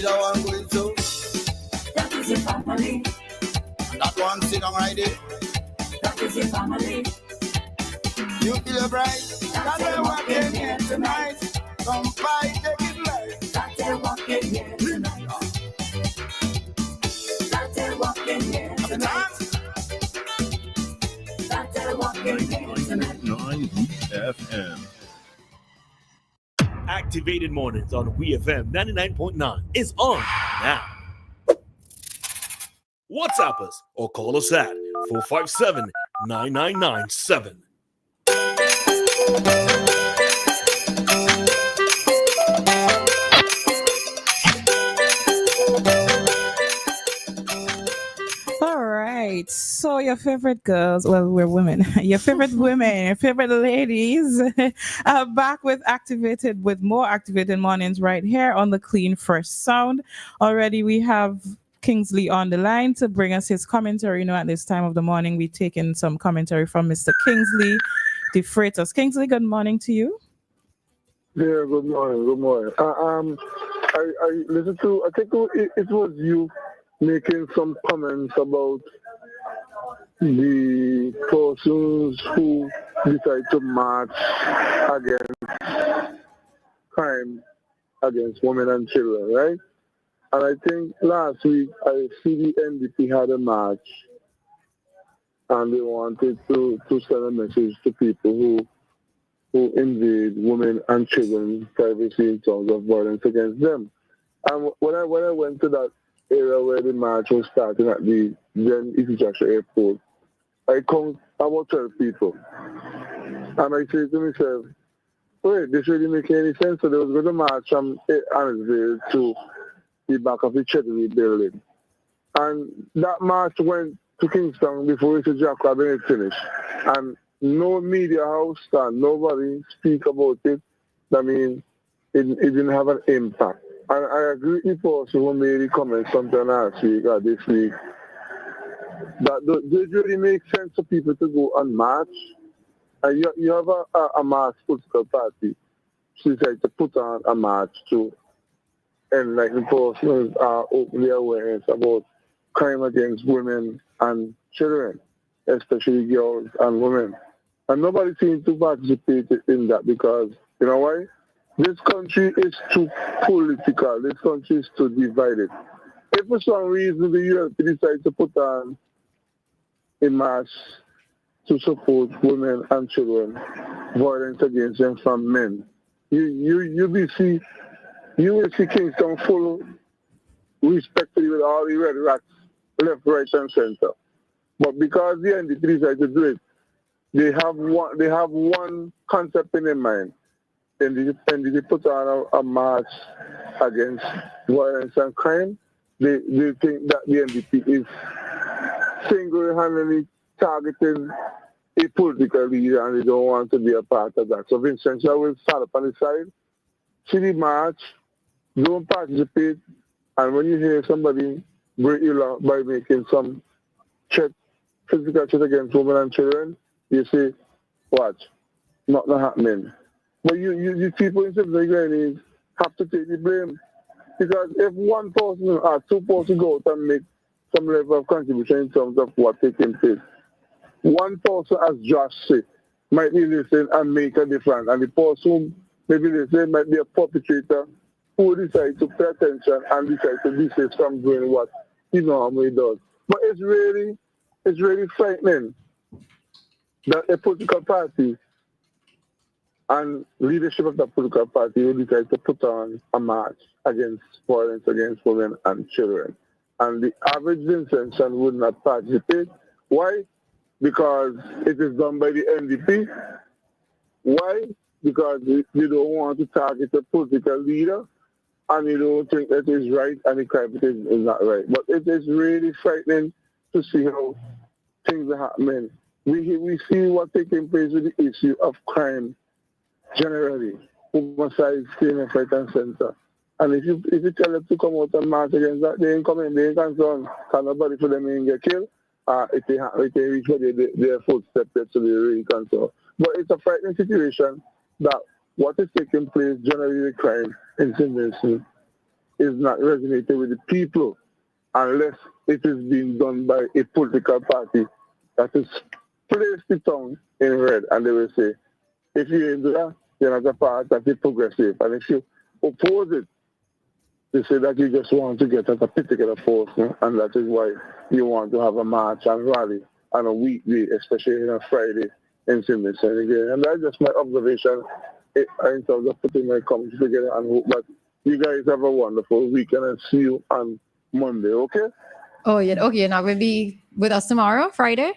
the one going through. That is your family. That one sit on right there. That is your family. You feel bright. That's why walking here tonight. Come fight, take it light. That's why walking here tonight. That's why walking here tonight. That's why walking here tonight. 9 WEFM. Activated Mornings on WEFM 99.9 is on now. WhatsApp us or call us at 457-9997. All right. So your favorite girls, well, we're women. Your favorite women, your favorite ladies are back with more activated mornings right here on the Clean Fresh Sound. Already we have Kingsley on the line to bring us his commentary. You know, at this time of the morning, we've taken some commentary from Mr. Kingsley DeFreitas. Kingsley, good morning to you. Yeah, good morning. Good morning. I listened to, I think it was you making some comments about the persons who decide to march against crime against women and children, right? And I think last week I see the NDP had a march and they wanted to send a message to people who invade women and children's privacy in terms of violence against them. And when I went to that area where the march was starting at the then East Airport, I count about 12 people. And I said to myself, wait, this really making any sense? So they was going to march from Annisville to the back of the Chettery building. And that march went to Kingston before it was Jack Robin had finished. And no media house and nobody speak about it. I mean, it didn't have an impact. And I agree with the person who made the comment sometime last week or this week that does it really make sense for people to go and march? And you have a march political party. So it's like to put on a march to enlighten persons open their awareness about crime against women and children, especially girls and women. And nobody seems to participate in that because, you know why? This country is too political. This country is too divided. If for some reason the ULP decides to put on a march to support women and children, violence against them from men, you will see Kingston full respectfully with all the red rats, left, right, and center. But because the NDP decided to do it, they have one concept in their mind. And they put on a march against violence and crime. They think that the NDP is single-handedly targeting a political leader and they don't want to be a part of that. So Vincent, I will stand up on the side, see the march, don't participate, and when you hear somebody break your law by making some physical threat against women and children, you say, watch, nothing happening. But you people in civil grannies have to take the blame. Because if one person or two persons go out and make some level of contribution in terms of what taking place, one person, as Josh said, might be listening and make a difference. And the person maybe listening might be a perpetrator who decides to pay attention and decide to desist from doing what he normally does. But it's really frightening that a political party and leadership of the political party will decide to put on a march against violence against women and children. And the average Vincentian would not participate. Why? Because it is done by the NDP. Why? Because they don't want to target a political leader and they don't think that is right and the crime is not right. But it is really frightening to see how things are happening. We see what's taking place with the issue of crime generally, homicide, staying left, right, and center. And if you tell them to come out and march against that, they ain't coming, they ain't concerned. Can nobody for them ain't get killed? If they reach for their footsteps, so they're really concerned. But it's a frightening situation that what is taking place generally with crime in St. Vincent is not resonating with the people unless it is being done by a political party that is placed the tongue in red, and they will say, if you ain't do that, you're not a part of the progressive. And if you oppose it, they say that you just want to get at a particular force, and that is why you want to have a march and rally on a weekday, especially on a Friday in Sydney. And that's just my observation in terms of putting my comments together, and hope that you guys have a wonderful weekend and see you on Monday, okay? Oh, yeah. Okay, you're not going to be with us tomorrow, Friday?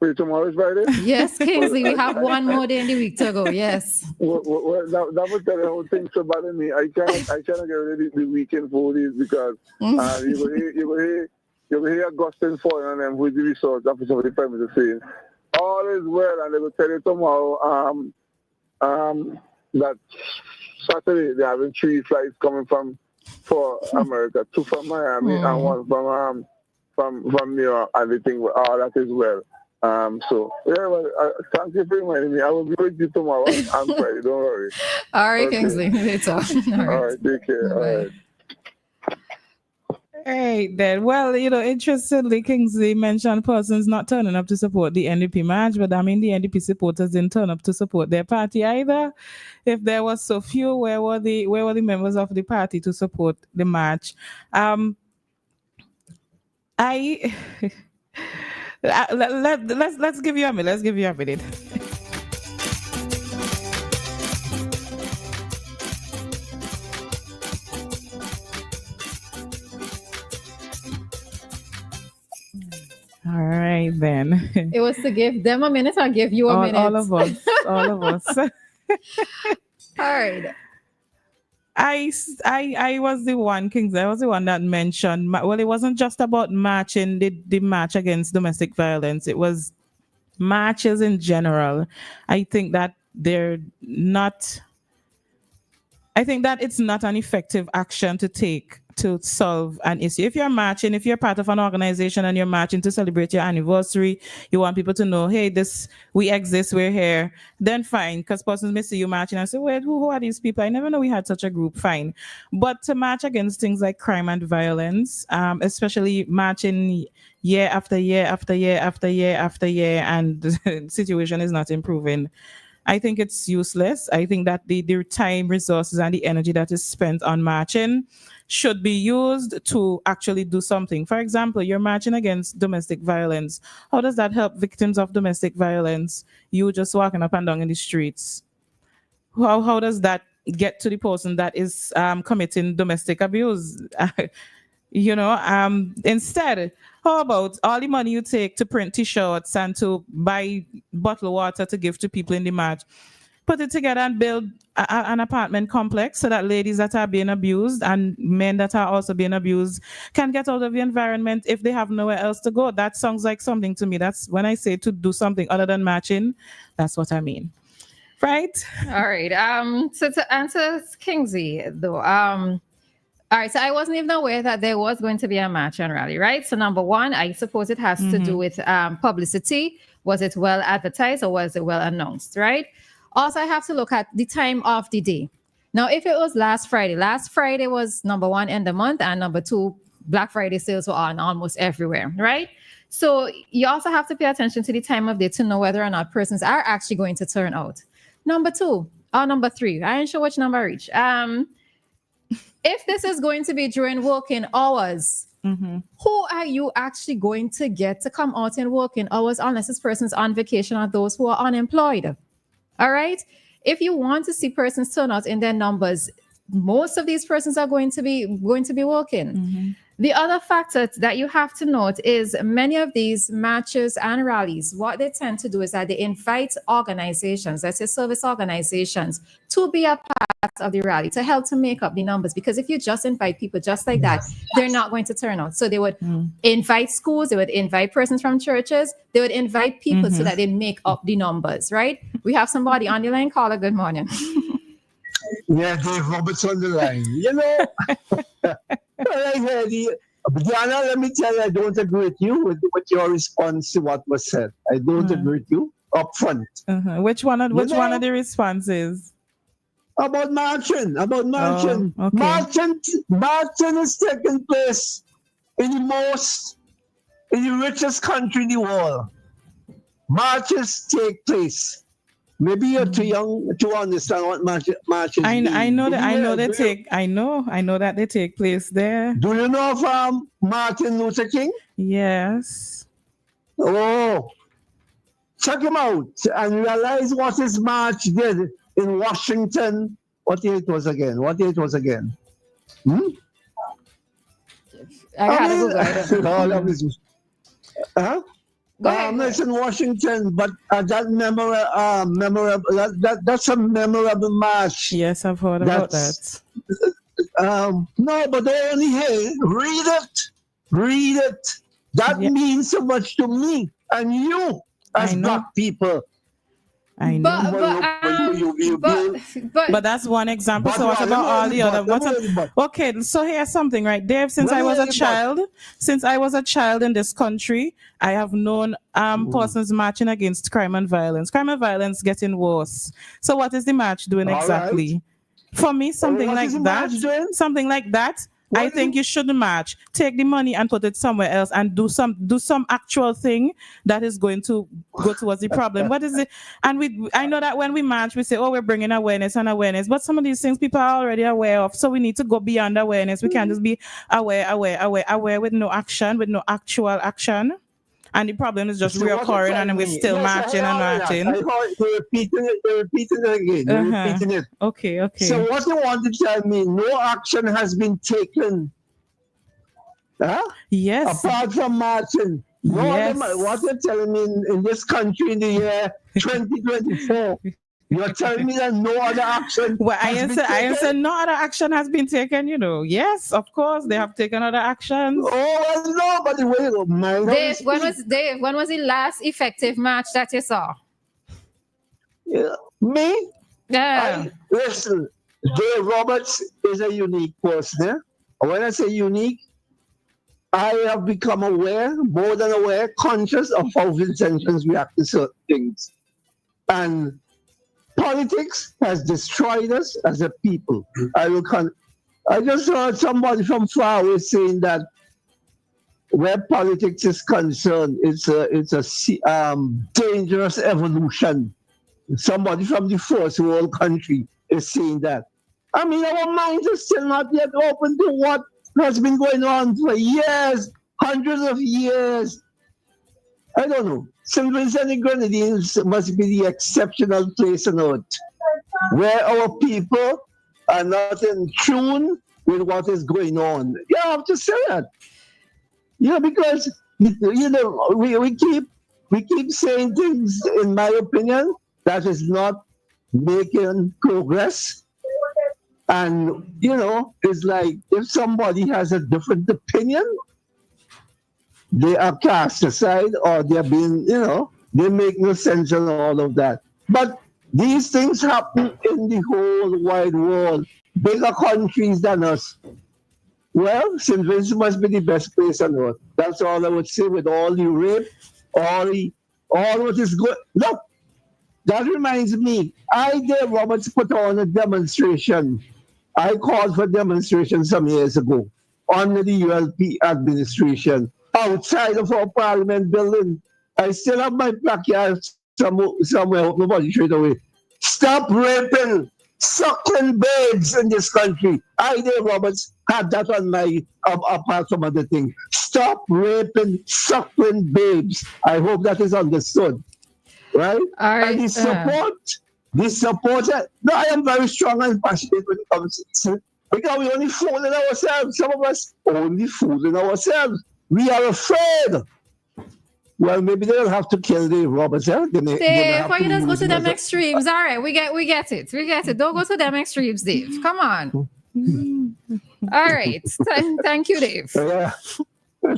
Wait, tomorrow is Friday? Yes, Kingsley, we have one more day in the week to go, yes. Well, that would tell you how things are bad in me. I can't get rid of the weekend for this because you will hear Augustine Foy and them, who is the resource officer of the Prime Minister, saying, all is well, and they will tell you tomorrow that Saturday they're having 3 flights coming for America, 2 from Miami and 1 from New York, and they think, oh, that is well. So, yeah, well, thank you for reminding me. I will be with you tomorrow on Friday, don't worry. All right, okay. Kingsley, later. All right, take care. All right. Right then. Well, interestingly, Kingsley mentioned persons not turning up to support the NDP match, but I mean the NDP supporters didn't turn up to support their party either. If there was so few, where were the members of the party to support the match? Let's give you a minute. Let's give you a minute. All right, then. It was to give them a minute. I'll give you a minute. All of us. All of us. All right. I was the one, Kingsley. I was the one that mentioned. Well, it wasn't just about marching, the march against domestic violence. It was marches in general. I think that it's not an effective action to take to solve an issue. If you're marching, if you're part of an organization and you're marching to celebrate your anniversary, you want people to know, hey, we exist, we're here, then fine, because persons may see you marching and say, wait, who are these people? I never know we had such a group, fine. But to march against things like crime and violence, especially marching year after year after year after year after year, and the situation is not improving, I think it's useless. I think that the time, resources, and the energy that is spent on marching should be used to actually do something. For example, you're marching against domestic violence. How does that help victims of domestic violence? You just walking up and down in the streets. How does that get to the person that is committing domestic abuse? Instead, how about all the money you take to print T-shirts and to buy bottled water to give to people in the march? Put it together and build an apartment complex so that ladies that are being abused and men that are also being abused can get out of the environment if they have nowhere else to go. That sounds like something to me. That's when I say to do something other than marching, that's what I mean. Right? All right. So to answer Kingsley, though, all right, so I wasn't even aware that there was going to be a march and rally, right? So number one, I suppose it has to do with publicity. Was it well advertised or was it well announced, right? Also, I have to look at the time of the day. Now, if it was last Friday was number one in the month, and number two, Black Friday sales were on almost everywhere, right? So you also have to pay attention to the time of day to know whether or not persons are actually going to turn out. Number three, I ain't sure which number I reach. If this is going to be during working hours, who are you actually going to get to come out in working hours unless this person's on vacation or those who are unemployed? All right. If you want to see persons turn out in their numbers, most of these persons are going to be working. The other factor that you have to note is many of these marches and rallies, what they tend to do is that they invite organizations, let's say service organizations, to be a part of the rally to help to make up the numbers. Because if you just invite people just like that, they're not going to turn out. So they would invite schools, they would invite persons from churches, they would invite people so that they make up the numbers, right? We have somebody on the line. Caller, good morning. Yeah, Dave Roberts on the line. Dianna, let me tell you, I don't agree with you with your response to what was said. I don't agree with you up front. Which one of the responses? About marching. okay. Marching is taking place in the richest country in the world. Marches take place. Maybe you're too young to understand what marches mean. I know that they take place there. Do you know of Martin Luther King? Yes. Oh, check him out and realize what his march did in Washington. What year it was again? I gotta Google it. All of his, huh? Go ahead. It's in Washington, but that's a memorable march. Yes, I've heard about that. No, but only here. Read it. That means so much to me and you as black people. I know. But that's one example. So what about all the other? Okay, so here's something, right, Dave? Since I was a child in this country, I have known persons marching against crime and violence. Crime and violence getting worse. So what is the march doing exactly? Right. For me, something like that. I think you shouldn't march. Take the money and put it somewhere else and do some actual thing that is going to go towards the problem. What is it? And I know that when we march, we say, oh, we're bringing awareness, but some of these things people are already aware of. So we need to go beyond awareness. We can't just be aware with no action, with no actual action. And the problem is just reoccurring, and we're still marching and marching. They're repeating it again. Okay. So what you want to tell me, no action has been taken? Huh? Yes. Apart from marching. Yes. What you're telling me in this country in the year 2024, you're telling me that no other action I said no other action has been taken, Yes, of course, they have taken other actions. Oh, no, but the way Dave, when was the last effective march that you saw? Me? Yeah. Listen, Dave Roberts is a unique person. Eh? When I say unique, I have become more than aware, conscious of how Vincentians react to certain things. And politics has destroyed us as a people. I just heard somebody from far away saying that where politics is concerned, it's a dangerous evolution. Somebody from the first world country is saying that. I mean, our minds are still not yet open to what has been going on for years, hundreds of years. I don't know. St. Vincent and Grenadines must be the exceptional place on earth where our people are not in tune with what is going on. You have to say that. Because we keep saying things, in my opinion, that is not making progress. And it's like if somebody has a different opinion, they are cast aside, or they're being, they make no sense in all of that. But these things happen in the whole wide world, bigger countries than us. Well, St. Vincent must be the best place on earth. That's all I would say. With all the rape, all what is good. Look, that reminds me, Dave Roberts put on a demonstration. I called for demonstration some years ago under the ULP administration outside of our Parliament building. I still have my placard somewhere. Hope nobody threw it away. Stop raping suckling babes in this country. Dave Roberts had that on my, apart from other things. Stop raping suckling babes. I hope that is understood. Right? All right. And the support, no, I am very strong and passionate when it comes to this, because we only fooling ourselves. Some of us only fooling ourselves. We are afraid. Well, maybe they'll have to kill Dave Roberts. Dave, why you just go to them extremes? All right, we get it. Don't go to them extremes, Dave. Come on. All right. Thank you, Dave. Yeah.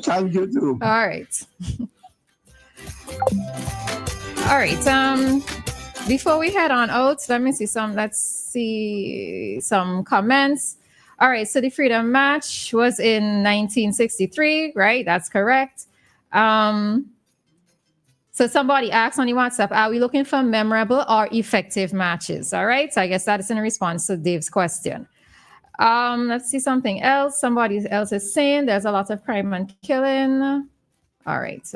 Thank you too. All right. All right. Before we head on out, let's see some comments. All right, so the Freedom March was in 1963, right? That's correct. So somebody asked on the WhatsApp, are we looking for memorable or effective matches? All right. So I guess that is in response to Dave's question. Let's see something else. Somebody else is saying there's a lot of crime and killing. All right.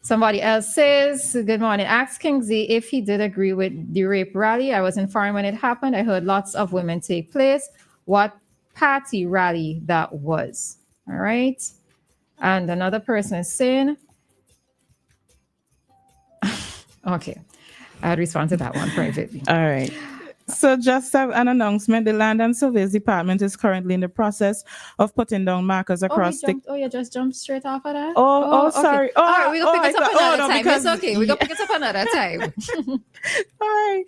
Somebody else says, good morning. Ask Kingsley if he did agree with the rape rally. I was informed when it happened. I heard lots of women take place. What party rally that was? All right. And another person is saying, okay, I'll respond to that one privately. All right. So just an announcement, the Land and Surveys Department is currently in the process of putting down markers across just jumped straight off of that? Okay. Sorry. All right, we'll pick it up another time. Because, it's okay. We'll pick it up another time. All right,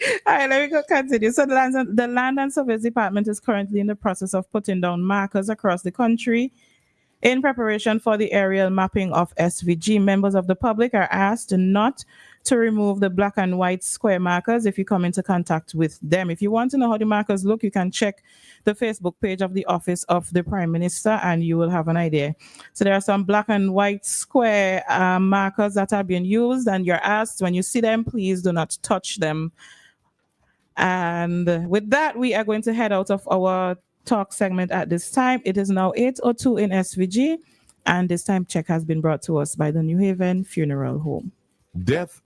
let me go continue. So the Land and Surveys Department is currently in the process of putting down markers across the country in preparation for the aerial mapping of SVG. Members of the public are asked not to remove the black and white square markers if you come into contact with them. If you want to know how the markers look, you can check the Facebook page of the Office of the Prime Minister and you will have an idea. So there are some black and white square markers that are being used, and you're asked, when you see them, please do not touch them. And with that, we are going to head out of our talk segment at this time. It is now 8:02 in SVG, and this time check has been brought to us by the New Haven Funeral Home. Death